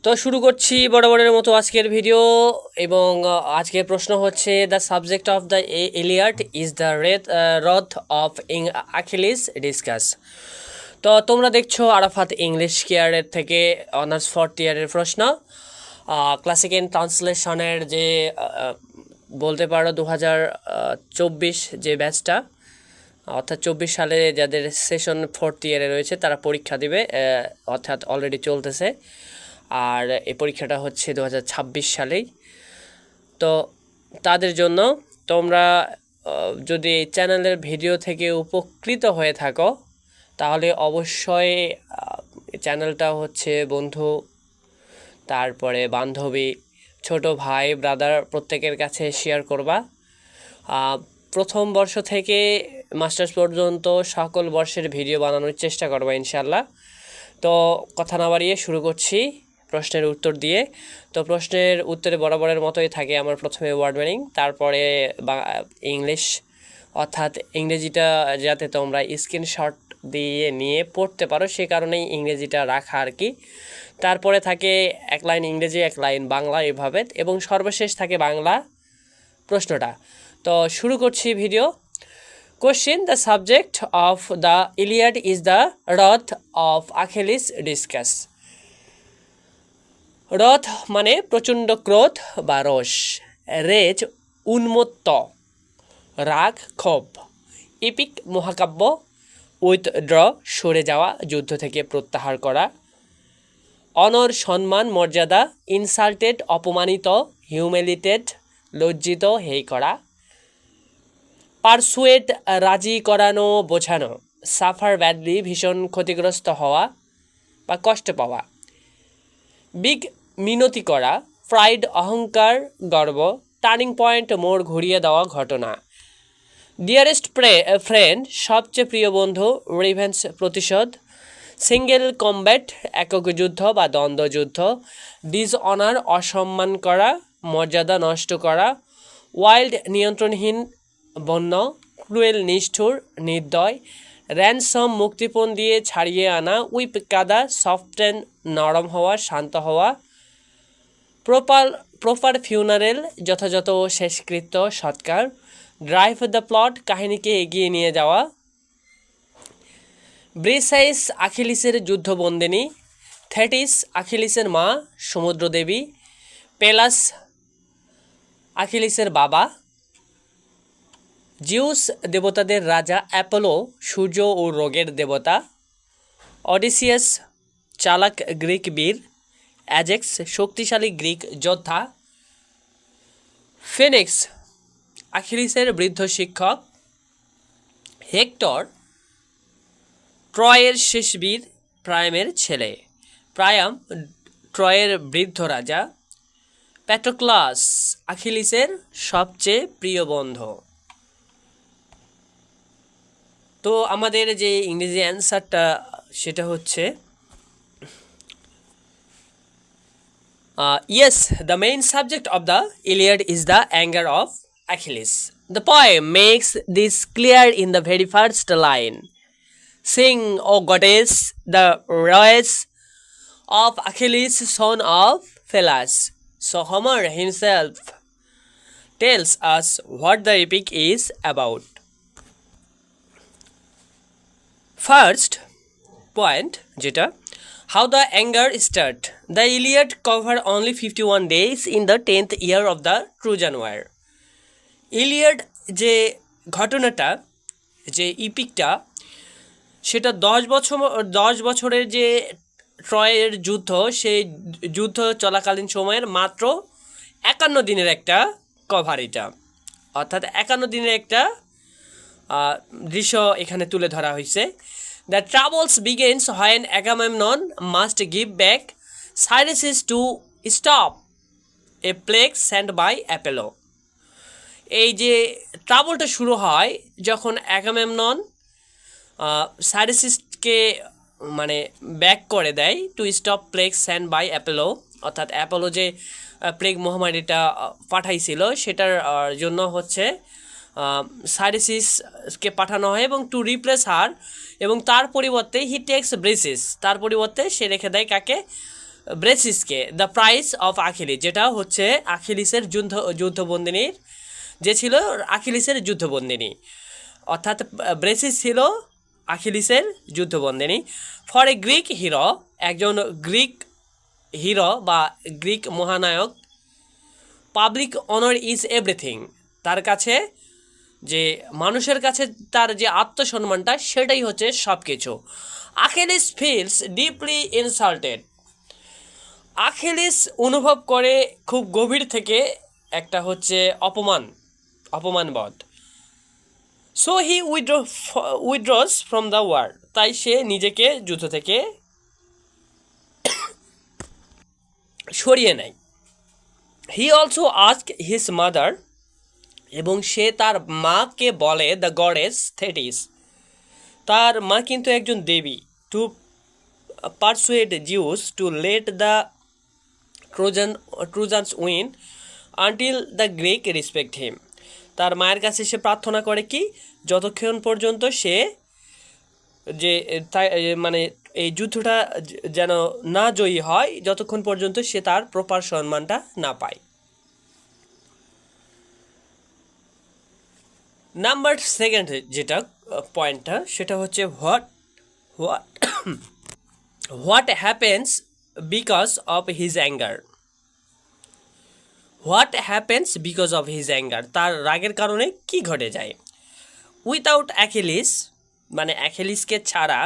তো শুরু করছি বরাবরের মতো আজকের ভিডিও এবং আজকের প্রশ্ন হচ্ছে the subject of the Iliad is the রথ অফ আখিলিস ডিসকাস। তো তোমরা দেখছো আরাফাত ইংলিশ কেয়ারের থেকে অনার্স ফোর্থ ইয়ারের প্রশ্ন, ক্লাসিক ইন ট্রান্সলেশনের যে বলতে পারো 2024 যে ব্যাচটা, অর্থাৎ 24 সালে যাদের সেশন ফোর্থ ইয়ারে রয়েছে তারা পরীক্ষা দিবে, অর্থাৎ অলরেডি চলতেছে। আর এই পরীক্ষাটা হচ্ছে 2026 সালেই। তো তাদের জন্য তোমরা যদি এই চ্যানেলের ভিডিও থেকে উপকৃত হয়ে থাকো তাহলে অবশ্যই চ্যানেলটা হচ্ছে বন্ধু, তারপরে বান্ধবী, ছোট ভাই, ব্রাদার প্রত্যেকের কাছে শেয়ার করবা। প্রথম বর্ষ থেকে মাস্টার্স পর্যন্ত সকল বর্ষের ভিডিও বানানোর চেষ্টা করবা ইনশাল্লাহ। তো কথা না বাড়িয়ে শুরু করছি প্রশ্নের উত্তর দিয়ে। তো প্রশ্নের উত্তরে বরাবরের মতোই থাকে আমার প্রথমে ওয়ার্ড মিনিং, তারপরে ইংলিশ অর্থাৎ ইংরেজিটা যাতে তোমরা স্ক্রিনশট দিয়ে নিয়ে পড়তে পারো সে কারণেই ইংরেজিটা রাখা আর কি। তারপরে থাকে এক লাইন ইংরেজি এক লাইন বাংলা এভাবে, এবং সর্বশেষ থাকে বাংলা প্রশ্নটা। তো শুরু করছি video. Question: the subject of the Iliad is the রথ অফ আখিলিস ডিসকাস। রথ মানে প্রচণ্ড ক্রোধ বা রোষ, রেজ উন্মত্ত, রাগ ক্ষোভ, ইপিক মহাকাব্য, উইথড্র সরে যাওয়া যুদ্ধ থেকে প্রত্যাহার করা, অনর সম্মান মর্যাদা, ইনসাল্টেড অপমানিত, হিউমিলিটেড লজ্জিত হেই করা, পারসুয়েট রাজি করানো বোঝানো, সাফার ব্যাডলি ভীষণ ক্ষতিগ্রস্ত হওয়া বা কষ্ট পাওয়া, বিগ মিনতি করা, প্রাইড অহংকার গর্ব, টার্নিং পয়েন্ট মোড় ঘুরিয়ে দেওয়া ঘটনা, ডিয়ারেস্ট ফ্রেন্ড সবচেয়ে প্রিয় বন্ধু, রিভেন্স প্রতিশোধ, সিঙ্গেল কম্ব্যাট একক যুদ্ধ বা দ্বন্দ্বযুদ্ধ, ডিসঅনার অসম্মান করা, মর্যাদা নষ্ট করা, ওয়াইল্ড নিয়ন্ত্রণহীন বন্য, ক্রুয়েল নিষ্ঠুর নির্দয়, র্যানসম মুক্তিপণ দিয়ে ছাড়িয়ে আনা, উইপ কাদা সফটেন নরম হওয়া শান্ত হওয়া, প্রপার ফিউনারেল যথাযথ শেষকৃত্য সৎকার, ড্রাইভ দ্য প্লট কাহিনীকে এগিয়ে নিয়ে যাওয়া, ব্রিসাইস আখিলিসের যুদ্ধবন্দিনী, থেটিস আখিলিসের মা সমুদ্রদেবী, পেলাস আখিলিসের বাবা, জিউস দেবতাদের রাজা, অ্যাপোলো সূর্য ও রোগের দেবতা, অডিসিয়াস চালাক গ্রিক বীর, অ্যাজেক্স শক্তিশালী গ্রিক যোদ্ধা, ফিনিক্স আখিলিসের বৃদ্ধ শিক্ষক, হেক্টর ট্রয়ের শেষ বীর, প্রায়ামের ছেলে, প্রায়াম ট্রয়ের বৃদ্ধ রাজা, প্যাট্রোক্লাস আখিলিসের সবচেয়ে প্রিয় বন্ধু। তো আমাদের যে ইংরেজি অ্যান্সারটা সেটা হচ্ছে yes, the main subject of the Iliad is the anger of Achilles. The poem makes this clear in the very first line. Sing, O goddess, the race of Achilles, son of Phylas. So Homer himself tells us what the epic is about. First point যেটা, how the anger start. The Iliad cover only 51 days in the 10th year of the Trojan War. Iliad যে ঘটনাটা, যে ইপিকটা, সেটা 10 বছরের যে ট্রয়ের যুদ্ধ, সেই যুদ্ধ চলাকালীন সময়ের মাত্র 51 দিনের একটা কভার এটা, অর্থাৎ 51 দিনের একটা দৃশ্য এখানে তুলে ধরা হয়েছে। The troubles begins when Agamemnon must give back Cyrus to stop a plague sent by Apollo. এই যে ট্রাবলটা শুরু হয় যখন অ্যাগামেমনন সাইরাসকে মানে ব্যাক করে দেয় to stop plague send by Apollo, অর্থাৎ অ্যাপোলো যে প্লেগ মহামারীটা পাঠাইছিল সেটার জন্য হচ্ছে সাইরাসকে পাঠানো হয় এবং টু রিপ্লেস হার, এবং তার পরিবর্তে হি টেক্স ব্রিসিস, তার পরিবর্তে সে রেখে দেয় কাকে, ব্রেসিসকে, দ্য প্রাইস অফ আখিলিস, যেটা হচ্ছে আখিলিসের যুদ্ধবন্দিনীর যে ছিল আখিলিসের যুদ্ধবন্দিনী, অর্থাৎ ব্রেসিস ছিল আখিলিসের যুদ্ধবন্দিনী। ফর এ গ্রিক হিরো, একজন গ্রিক হিরো বা গ্রিক মহানায়ক, পাবলিক অনার ইজ এভরিথিং, তার কাছে যে মানুষের কাছে তার যে আত্মসম্মানটা সেটাই হচ্ছে সব কিছু। Achilles feels deeply insulted, Achilles অনুভব করে খুব গভীর থেকে একটা হচ্ছে অপমানবোধ। So he withdraws from the war, তাই সে নিজেকে যুদ্ধ থেকে সরিয়ে নেয়। He also ask his mother, এবং সে তার মাকে বলে, দ্য গডেস থেটিস, তার মা কিন্তু একজন দেবী, to persuade Zeus to let the Trojans win until the Greek respect him. তার মায়ের কাছে সে প্রার্থনা করে কি, যতক্ষণ পর্যন্ত সে যে মানে এই যুদ্ধটা যেন না জয়ী হয়, যতক্ষণ পর্যন্ত সে তার প্রপার সম্মানটা না পায়। নাম্বার সেকেন্ড যেটা পয়েন্টটা, সেটা হচ্ছে what what what happens because of his anger. What happens because of his anger, তার রাগের কারণে কি ঘটে যায়। উইথাউট অ্যাখিলিস, মানে অ্যাখিলিসকে ছাড়া,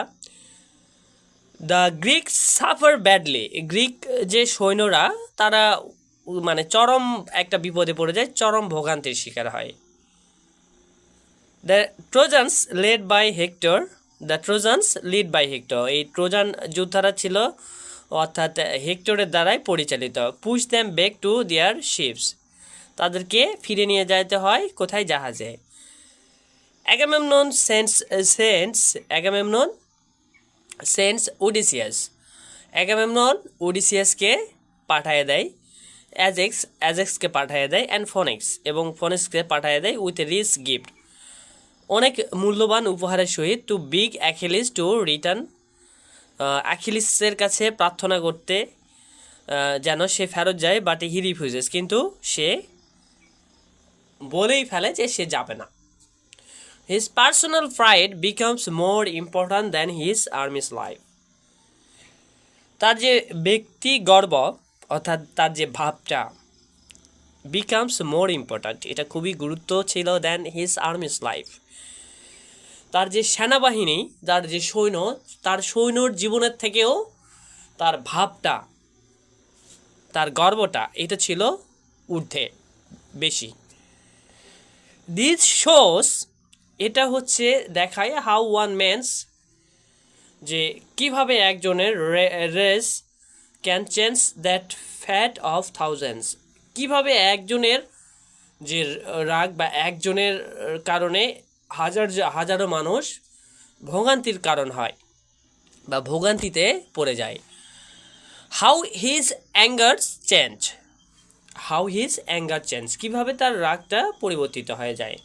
the Greek suffer badly, Greek যে সৈন্যরা তারা মানে চরম একটা বিপদে পড়ে যায়, চরম ভোগান্তির শিকার হয়। The Trojans led by hectare, এই ট্রোজান যোদ্ধারা ছিল অর্থাৎ হেক্টরের দ্বারাই পরিচালিত। Push them back to their ships, তাদেরকে ফিরে নিয়ে যেতে হয় কোথায়, জাহাজে। অ্যাগামেমনন সেন্স ওডিসিয়াসকে পাঠিয়ে দেয়, অ্যাজেক্সকে পাঠিয়ে দেয়, অ্যান্ড এবং ফোনিক্সকে পাঠিয়ে দেয় উইথ রিচ গিফট, অনেক মূল্যবান উপহারের সহিত, টু বিগ অ্যাখিলিস টু রিটার্ন, অ্যাখিলিসের কাছে প্রার্থনা করতে যেন সে ফেরত যায়, বাট হি রিফিউজেস, কিন্তু সে বলেই ফেলে যে সে যাবে না। His personal pride becomes more important than his armies life, তার যে ব্যক্তি গর্ব অর্থাৎ তার যে ভাবটা, বিকামস মোর ইম্পর্ট্যান্ট, এটা খুবই গুরুত্ব ছিল, দ্যান হিজ আর্মিস লাইফ, তার যে সেনাবাহিনী, তার যে সৈন্য, তার সৈন্যর জীবনের থেকেও তার ভাবটা, তার গর্বটা, এটা ছিল ঊর্ধ্বে বেশি। দিস শোস, এটা হচ্ছে দেখায়, হাউ ওয়ান ম্যানস, যে কিভাবে একজনের race can change that fat of thousands, কিভাবে একজনের যে রাগ বা একজনের কারণে হাজারো মানুষ ভোগান্তির কারণ হয় বা ভোগান্তিতে পড়ে যায়। হাউ হিজ অ্যাঙ্গার চেঞ্জ, কীভাবে তার রাগটা পরিবর্তিত হয়ে যায়।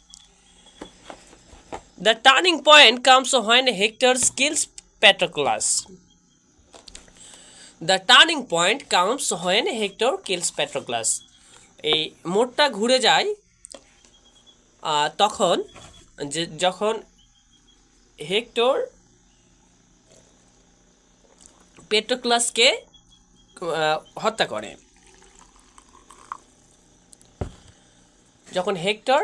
The turning point comes when Hector kills Patroclus, the turning point comes when Hector kills Patroclus, এই মোড়টা ঘুরে যায় তখন যখন হেক্টর পেট্রোক্লাসকে হত্যা করে, যখন হেক্টর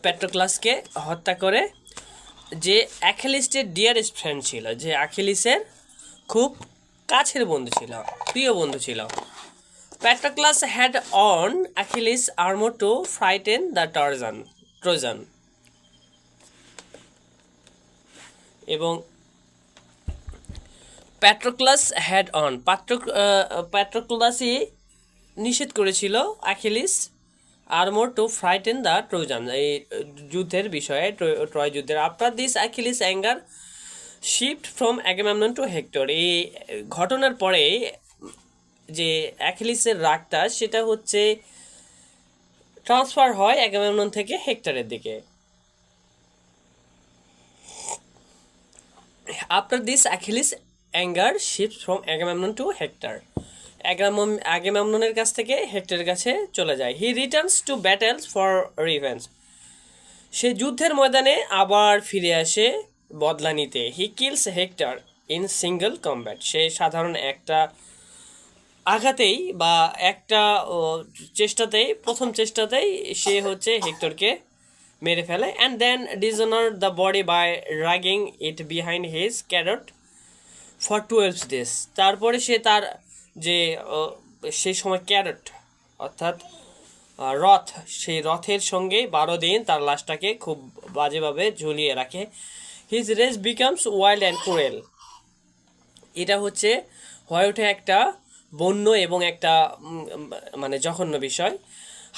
পেট্রোক্লাসকে হত্যা করে, যে অ্যাখিলিসের ডিয়ারেস্ট ফ্রেন্ড ছিল, যে অ্যাখিলিসের খুব কাছের বন্ধু ছিল, প্রিয় বন্ধু ছিল। Patroclus had on Achilles armour to frighten the Trojan, এবং প্যাট্রোক্লাস হ্যাড অন, প্যাট্রোক্লাসই নিষেধ করেছিল Achilles armour to frighten the Trojan, এই যুদ্ধের বিষয়ে, ট্রয় যুদ্ধের। After this Achilles anger shift from Agamemnon to Hector, এই ঘটনার পরে যে অ্যাখিলিসের রাগটা সেটা হচ্ছে ট্রান্সফার হয় অ্যাগামেমনন থেকে হেক্টরের দিকে। After this Achilles anger shift from Agamemnon to Hector, অ্যাগামেমননের কাছ থেকে হেক্টরের কাছে চলে যায়। He returns to battles for revenge, সে যুদ্ধের ময়দানে আবার ফিরে আসে বদলা নিতে। He kills Hector in single combat, সে সাধারণ একটা আঘাতেই বা একটা প্রথম চেষ্টাতেই সে হচ্ছে হেক্টরকে মেরে ফেলে। And then dishonour the body by dragging it behind his chariot for 12 days। তারপরে সে তার যে সেই সময় ক্যারট অর্থাৎ রথ, সেই রথের সঙ্গে 12 দিন তার লাশটাকে খুব বাজেভাবে ঝুলিয়ে রাখে। His race becomes wild and cruel, এটা হচ্ছে হয়ে ওঠে একটা বন্য এবং একটা মানে জঘন্য বিষয়।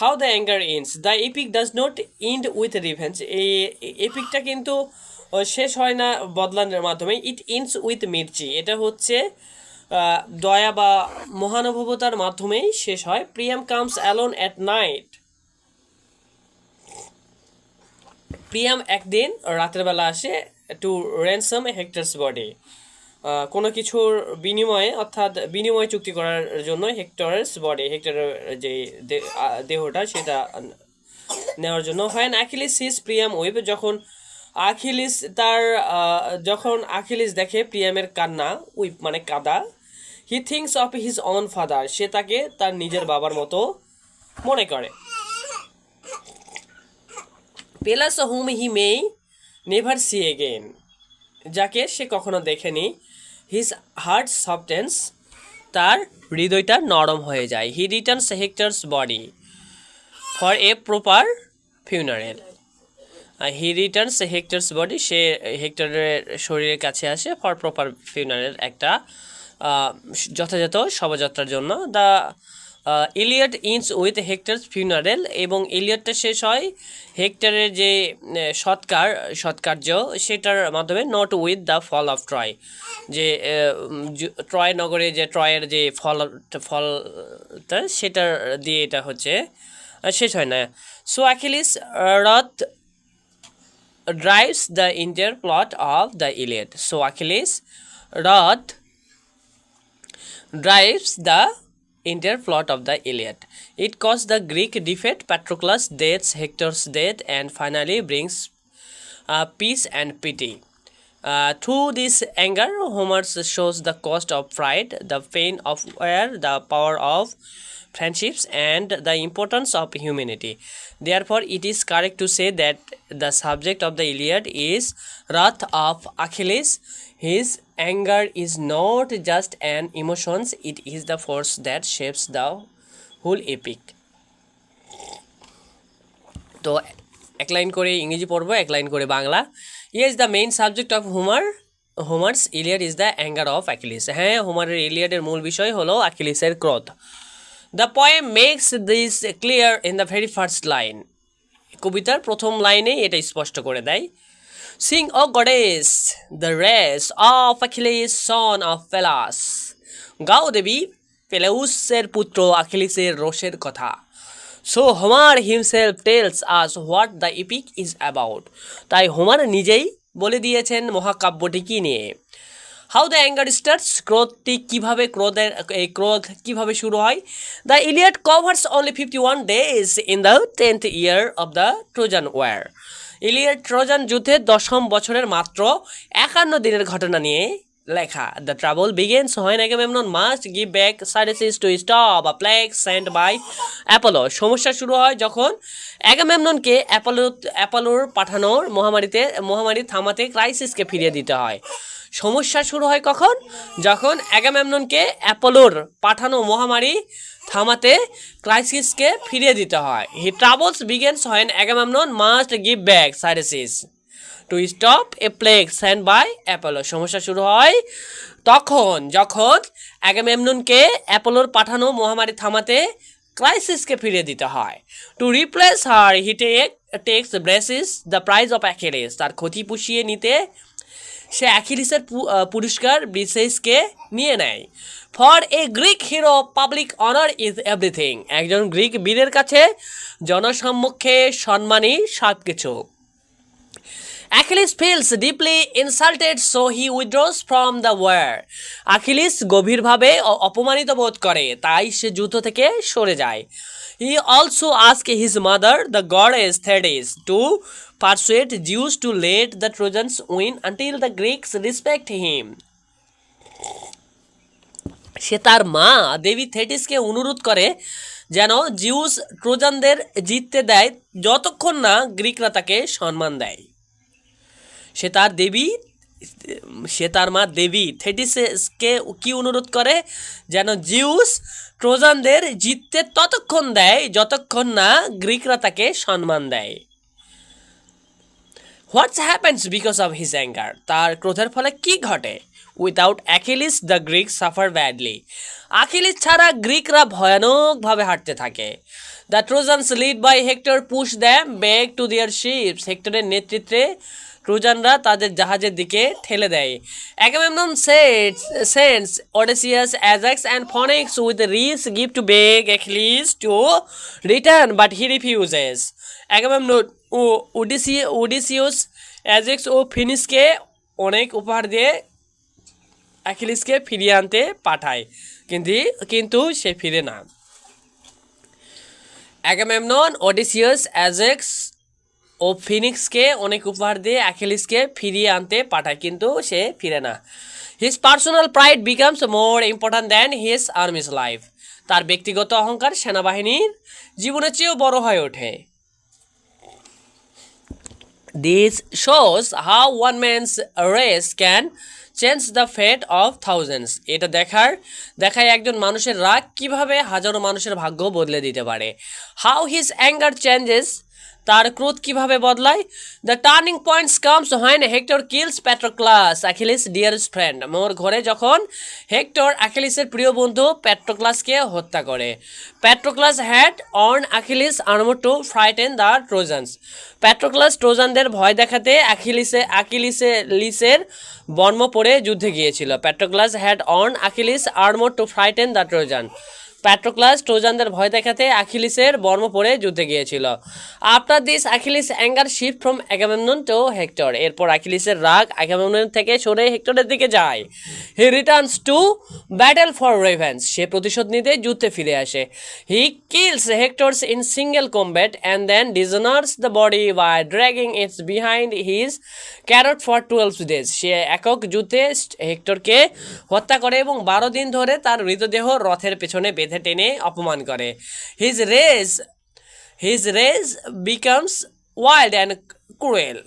How the anger ins, the epic does not ইন্ড with revenge, এই এপিকটা কিন্তু শেষ হয় না বদলানোর মাধ্যমে। ইট ইন্ডস উইথ মির্চি, এটা হচ্ছে দয়া বা মহানুভবতার মাধ্যমেই শেষ হয়। Priyam comes alone at night, Priyam একদিন রাতের বেলা আসে টু র্যানসাম হেক্টরস বডি, কোনো কিছুর বিনিময়ে অর্থাৎ বিনিময় চুক্তি করার জন্য হেক্টরের যে দেহটা সেটা নেওয়ার জন্য। হয় আখিলিস সিজ প্রিয়াম ওয়েব, যখন আখিলিস দেখে প্রিয়ামের কান্না, উইপ মানে কাদা। He thinks of his own father, সে তাকে তার নিজের বাবার মতো মনে করে। Pelias hmm he may never see again, যাকে সে কখনো দেখেনি। হিজ হার্ট সফটেন্স, তার হৃদয়টা নরম হয়ে যায়। He returns Hector's body for a proper funeral, he returns Hector's body, সে হেক্টরের শরীরের কাছে আসে ফর প্রপার ফিউনারেল, একটা যথাযথ শবযাত্রার জন্য। The Iliad ends with Hector's funeral, এবং ইলিয়ডটা শেষ হয় হেক্টরের যে সৎকার্য সেটার মাধ্যমে। Not with the fall of Troy, যে ট্রয় নগরে যে ট্রয়ের যে ফলটা সেটার দিয়ে এটা হচ্ছে শেষ হয় না। সো অ্যাকিলিস রথ drives the entire plot of the Iliad. So Achilles Rod drives the entire plot of the Iliad. It caused the Greek defeat, Patroclus' death, Hector's death, and finally brings peace and pity. Through this anger, Homer shows the cost of pride, the pain of war, the power of friendships, and the importance of humanity. Therefore, it is correct to say that the subject of the Iliad is wrath of Achilles. His anger is not just an emotion, it is the force that shapes the whole epic. তো এক line করে ইংরেজি পড়বো, এক line করে Bangla. Yes the main subject of Homer's Iliad is the anger of Achilles. হ্যাঁ, হোমারের ইলিয়াডের মূল বিষয় হলো অ্যাকিলিসের ক্রোধ। The poem makes this clear in the very first line, কবিতার প্রথম লাইনেই এটা স্পষ্ট করে দেয়। Sing O goddess the rage of Achilles son of Peleus, গাও দেবী পেলেউসের পুত্র অ্যাকিলিসের রোষের কথা। So Homer himself tells us what the epic is about, তাই হোমার নিজেই বলে দিয়েছেন মহাকাব্যটি কী নিয়ে। হাউ দ্য অ্যাঙ্গার স্টার্টস, ক্রোধ কীভাবে শুরু হয়। The Iliad covers only 51 days in the 10th year of the Trojan war. Iliad Trojan যুদ্ধের 10ম বছরের মাত্র 51 দিনের ঘটনা নিয়ে লেখা। The trouble begins when Agamemnon must give back Chryseis to stop a plague sent by Apollo. সমস্যা শুরু হয় যখন অ্যাগামেমননকে অ্যাপোলোর পাঠানোর মহামারী থামাতে ক্রাইসিসকে ফিরিয়ে দিতে হয়। সমস্যা শুরু হয় কখন? যখন অ্যাগামেমননকে অ্যাপোলোর পাঠানো মহামারী থামাতে ক্রাইসিসকে ফিরিয়ে দিতে হয়। He troubles begins when Agamemnon must give back Chryseis to stop a plague sent by Apollo. সমস্যা শুরু হয় তখন যখন অ্যাগামেমননকে অ্যাপোলোর পাঠানো মহামারী থামাতে ক্রাইসিসকে ফিরিয়ে দিতে হয়। To replace her he takes Briseis the prize of Achilles, তার ক্ষতি পুষিয়ে নিতে সে অ্যাকিলিসের পুরস্কার ব্রিসেসকে নিয়ে নেয়। For a Greek hero public honour is everything, একজন গ্রিক বীরের কাছে জনসম্মুখে সম্মানই সব কিছু। Achilles feels deeply insulted, so he withdraws from the war. Achilles গভীরভাবে অপমানিত বোধ করে, তাই সে যুদ্ধ থেকে সরে যায়। He also asked his mother, the goddess Thetis, to persuade Zeus to let the Trojans win until the Greeks respect him. সে তার মা দেবী থেটিসকে অনুরোধ করে যেন জিউস ট্রোজানদের জিততে দেয় যতক্ষণ না গ্রিকরা তাকে সম্মান দেয়। সে তার মা দেবী থেটিসকে কি অনুরোধ করে যেন জিউস ট্রোজানদের জিততে ততক্ষণ দেয় যতক্ষণ না গ্রিকরা তাকে সম্মান দেয়। What's happens because of his anger, তার ক্রোধের ফলে কি ঘটে? Without Achilles the Greek suffer badly, Achilles ছাড়া গ্রিকরা ভয়ানকভাবে হাঁটতে থাকে। The Trojans led by Hector push them back to their ships, হেক্টরের নেতৃত্বে ট্রোজানরা তাদের জাহাজের দিকে ঠেলে দেয়। Agamemnon sends Odysseus, Ajax and Phoenix with rich gift to beg Achilles to return, but he refuses. Agamemnon ও ওডিসিয়াস, অ্যাজাক্স ও ফিনিক্সকে অনেক উপহার দিয়ে অ্যাকিলিসকে ফিরিয়ে আনতে পাঠায়, কিন্তু সে ফিরে না। অ্যাগামেমনন, ওডিসিয়াস, অ্যাজাক্স ও ফিনিক্সকে অনেক উপহার দিয়ে অ্যাকিলিসকে ফিরিয়ে আনতে পাঠায়, কিন্তু সে ফিরে না। His personal pride becomes more important than his armies life, তার ব্যক্তিগত অহংকার সেনাবাহিনীর জীবনের চেয়েও বড় হয়ে ওঠে। This shows how one man's race can change the fate of thousands. এটা দেখায় একজন মানুষের রাগ কিভাবে হাজারো মানুষের ভাগ্য বদলে দিতে পারে। How his anger changes, তার ক্রোধ কিভাবে বদলায়। The turning points comes when Hector kills Patroclus, Achilles dearest friend. মোর ঘরে যখন হেক্টর অ্যাকিলিসের প্রিয় বন্ধু প্যাট্রোক্লাসকে হত্যা করে। Patroclus had worn Achilles armour to frighten the Trojans, Patroclus ট্রোজানদের ভয় দেখাতে অ্যাকিলিসের বর্ম পরে যুদ্ধে গিয়েছিল। Patroclus had worn Achilles armour to frighten the Trojan, Patroclus ট্রোজানদের ভয় দেখাতে অ্যাকিলিসের বর্ম পরে যুদ্ধে গিয়েছিল। After this Achilles anger shift from Agamemnon to hectare, এরপর অ্যাকিলিসের রাগ অ্যাগামেমনন থেকে সরে হেক্টরের দিকে যায়। He returns to battle for revenge, সে প্রতিশোধ নিতে যুদ্ধে ফিরে আসে। He kills Hector's in single combat and then dishonours the body by dragging its behind his chariot for 12 days, সে একক যুদ্ধে হেক্টরকে হত্যা করে এবং 12 দিন ধরে তার মৃতদেহ রথের পেছনে বেঁধে টেনে অপমান করে। His rage becomes wild and cruel.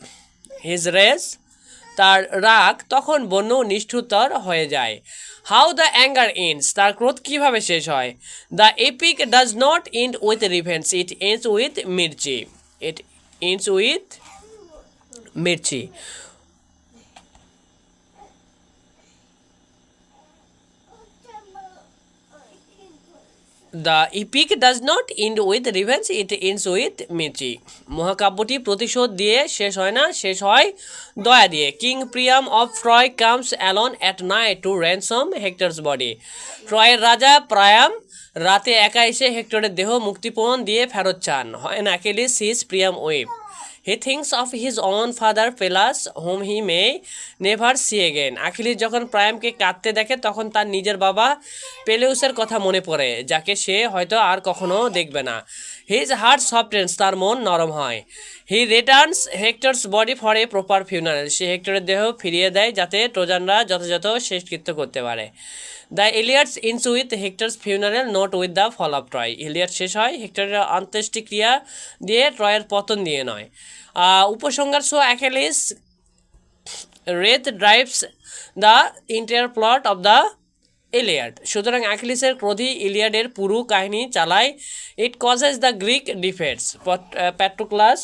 তার রাগ তখন বন্য নিষ্ঠুর হয়ে যায়। How the anger ends, তার ক্রোধ কিভাবে শেষ হয়। The epic does not end with revenge, it ends with mirchi. The epic does not end with revenge, it ends with mercy. মহাকাব্যটি প্রতিশোধ দিয়ে শেষ হয় না, শেষ হয় দয়া দিয়ে। King Priam of Troy comes alone at night to ransom Hector's body, ট্রয়ের রাজা প্রায়াম রাতে একা এসে হেক্টরের দেহ মুক্তিপণ দিয়ে ফেরত চান। When Achilles sees Priam weep, he thinks of his own father Peleus whom he may never see again, Achilles যখন প্রায়ামকে কাঁদতে দেখে তখন তার নিজের বাবা পেলেউসের কথা মনে পড়ে, যাকে সে হয়তো আর কখনো দেখবে না। হিজ হার্ট সফটেন্স, তার মন নরম হয়। He returns Hector's body for a proper funeral, সে হেক্টরের দেহ ফিরিয়ে দেয় যাতে ট্রোজানরা যথাযথ শেষকৃত্য করতে পারে। The Iliad's ends with Hector's funeral not with the fall of Troy, Iliad শেষ হয় হেক্টরের অন্ত্যেষ্টিক্রিয়া দিয়ে, ট্রয়ের পতন দিয়ে নয়। উপসংহার, so Achilles wrath drives the entire plot of the Iliad, সুতরাং অ্যাকিলিসের ক্রোধই ইলিয়াডের পুরো কাহিনী চালায়। It causes the Greek defeats, Patroclus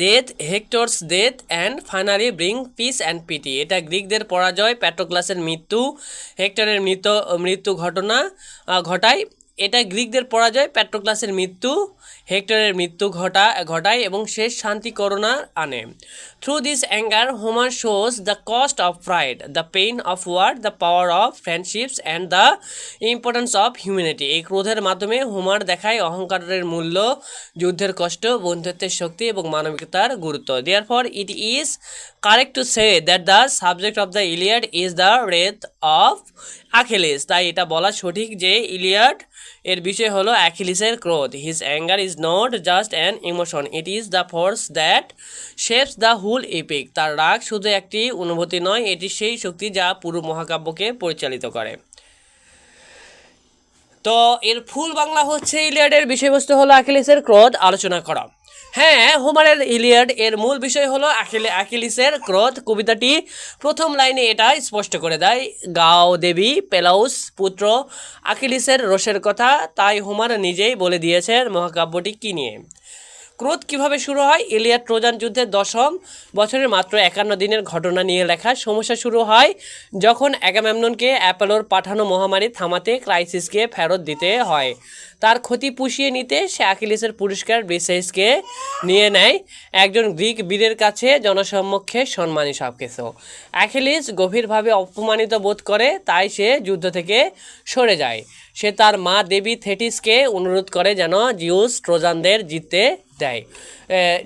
death, Hector's death and finally bring peace and pity, এটা গ্রিকদের পরাজয়, প্যাট্রোক্লাসের মৃত্যু, হেক্টরের মৃত্যু ঘটায় এটা গ্রিকদের পরাজয়, প্যাট্রোক্লাসের মৃত্যু, হেক্টরের মৃত্যু ঘটায় এবং শেষ শান্তি করোনা আনে। Through this anger Homer shows the cost of pride, the pain of war, the power of friendships and the importance of humanity. এই ক্রোধের মাধ্যমে হোমার দেখায় অহংকারের মূল্য, যুদ্ধের কষ্ট, বন্ধুত্বের শক্তি এবং মানবিকতার গুরুত্ব। Therefore it is correct to say that the subject of the Iliad is the wrath of Achilles. তাই এটা বলা সঠিক যে ইলিয়াড এর বিষয় হলো অ্যাকিলিসের ক্রোধ। His anger is not just an emotion, it is the force that shapes the whole epic. তার রাগ শুধু একটি অনুভূতি নয়, এটি সেই শক্তি যা পুরো মহাকাব্যকে পরিচালিত করে। তো এর ফুল বাংলা হচ্ছে ইলিয়াডের বিষয়বস্তু হলো অ্যাকিলিসের ক্রোধ আলোচনা করা। হ্যাঁ, হোমারের ইলিয়াড এর মূল বিষয় হলো অ্যাকিলিসের ক্রোধ। কবিতাটি প্রথম লাইনে এটা স্পষ্ট করে দেয়, গাও দেবী পেলাউস পুত্র অ্যাকিলিসের রোষের কথা। তাই হোমার নিজেই বলে দিয়েছেন মহাকাব্যটি কী নিয়ে। ক্রোধ কিভাবে শুরু হয়? ইলিয়াড ট্রোজান যুদ্ধের 10ম বছরের মাত্র 51 দিনের ঘটনা নিয়ে লেখা। সমস্যা শুরু হয় যখন অ্যাগামেমননকে অ্যাপোলোর পাঠানো মহামারী থামাতে ক্রাইসিসকে ফেরত দিতে হয়। তার ক্ষতি পুষিয়ে নিতে সে অ্যাকিলিসের পুরস্কার ব্রিসেইসকে নিয়ে নেয়, একজন গ্রিক বীরের কাছে জনসম্মুখে সম্মানী সব কিছু। অ্যাকিলিস গভীরভাবে অপমানিত বোধ করে, তাই সে যুদ্ধ থেকে সরে যায়। সে তার মা দেবী থেটিসকে অনুরোধ করে যেন জিউস ট্রোজানদের জিততে দেয়,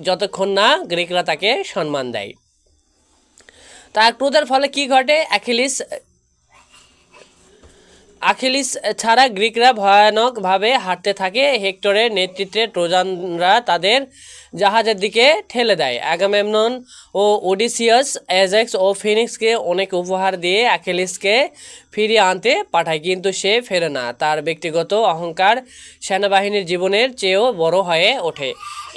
যতক্ষণ না গ্রিকরা তাকে সম্মান দেয়। তার ক্রোধের ফলে কি ঘটে? আখিলিস ছাড়া গ্রিকরা ভয়ানকভাবে হারতে থাকে। হেক্টরের নেতৃত্বে ট্রোজানরা তাদের জাহাজের দিকে ঠেলে দেয়। অ্যাগামেমনন ও ওডিসিয়াস অ্যাজাক্স ও ফিনিক্সকে অনেক উপহার দিয়ে অ্যাকিলিসকে ফিরিয়ে আনতে পাঠায়, কিন্তু সে ফেরে না। তার ব্যক্তিগত অহংকার সেনাবাহিনীর জীবনের চেয়েও বড় হয়ে ওঠে।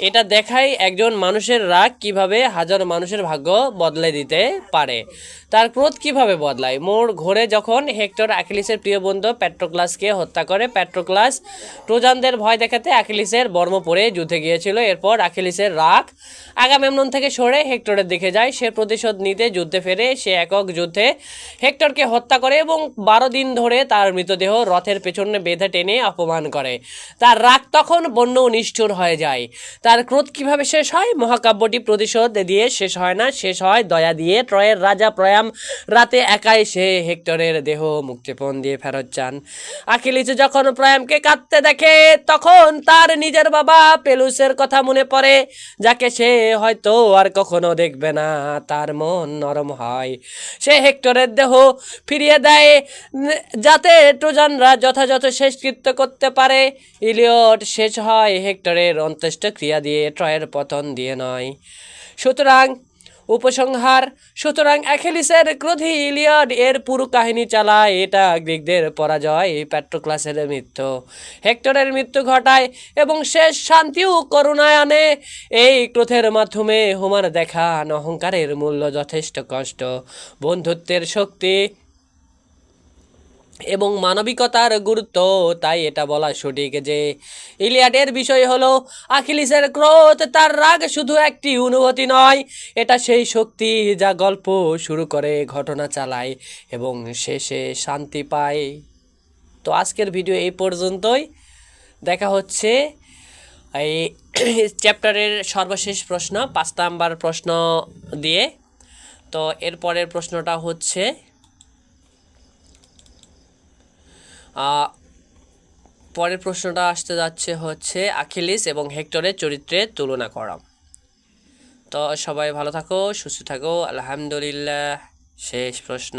এটা দেখায় একজন মানুষের রাগ কিভাবে হাজার মানুষের ভাগ্য বদলে দিতে পারে। তার ক্রোধ কিভাবে বদলায়? মোড় ঘোরে যখন হেক্টর অ্যাকিলিসের প্রিয় বন্ধু প্যাট্রোক্লাসকে হত্যা করে। প্যাট্রোক্লাস ট্রোজানদের ভয় দেখাতে অ্যাকিলিসের বর্ম পরে যুদ্ধে গিয়েছিল। এরপর অ্যাকিলিসের রাগ আগামেমনন থেকে সরে হেক্টরের দিকে যায়। সে প্রতিশোধ নিতে যুদ্ধে ফেরে। সে একক যুদ্ধে হেক্টরকে হত্যা করে এবং 12 দিন ধরে তার মৃতদেহ রথের পেছনে বেঁধে টেনে অপমান করে। তার রাগ তখন বন্য ও নিষ্ঠুর হয়ে যায়। তার ক্রোধ কিভাবে শেষ হয়? মহাকাব্যটি প্রতিশোধ দিয়ে শেষ হয় না, শেষ হয় দয়া দিয়ে। ট্রয়ের রাজা প্রায়াম রাতে একাই সে হেক্টরের দেহ মুক্তিপণ দিয়ে ফেরত চান। আখিলিস যখন প্রায়ামকে কাঁদতে দেখে তখন তার নিজের বাবা পেলুসের কথা মনে পড়ে, যাকে সে হয়তো আর কখনো দেখবে না। তার মন নরম হয়। সে হেক্টরের দেহ ফিরিয়ে দেয় যাতে ট্রোজানরা যথাযথ শেষকৃত্য করতে পারে। ইলিয়ড শেষ হয় হেক্টরের অন্ত্যেষ্টিক্রিয়া দিয়ে, ট্রয়ের পতন দিয়ে নয়। সুতরাং অ্যাকিলিসের ক্রোধী ইলিয়াড এর পুরো কাহিনী চালায়। এটা গ্রিকদের পরাজয়, প্যাট্রোক্লাসের মৃত্যু, হেক্টরের মৃত্যু ঘটায় এবং শেষ শান্তি ও করুণায় আনে। এই ক্রোধের মাধ্যমে হোমার দেখান অহংকারের মূল্য, যথেষ্ট কষ্ট, বন্ধুত্বের শক্তি এবং মানবিকতার গুরুত্ব। তাই এটা বলা সঠিক যে ইলিয়াডের বিষয় হলো আখিলিসের ক্রোধ। তার রাগ শুধু একটি অনুভূতি নয়, এটা সেই শক্তি যা গল্প শুরু করে, ঘটনা চালায় এবং শেষে শান্তি পায়। তো আজকের ভিডিও এই পর্যন্তই। দেখা হচ্ছে এই চ্যাপ্টারের সর্বশেষ প্রশ্ন, 5 নাম্বার প্রশ্ন দিয়ে। তো এরপরের প্রশ্নটা হচ্ছে পরের প্রশ্নটা আসতে যাচ্ছে হচ্ছে আখিলিস এবং হেক্টরের চরিত্রের তুলনা করা। তো সবাই ভালো থাকো, সুস্থ থাকো। আলহামদুলিল্লাহ। শেষ প্রশ্ন।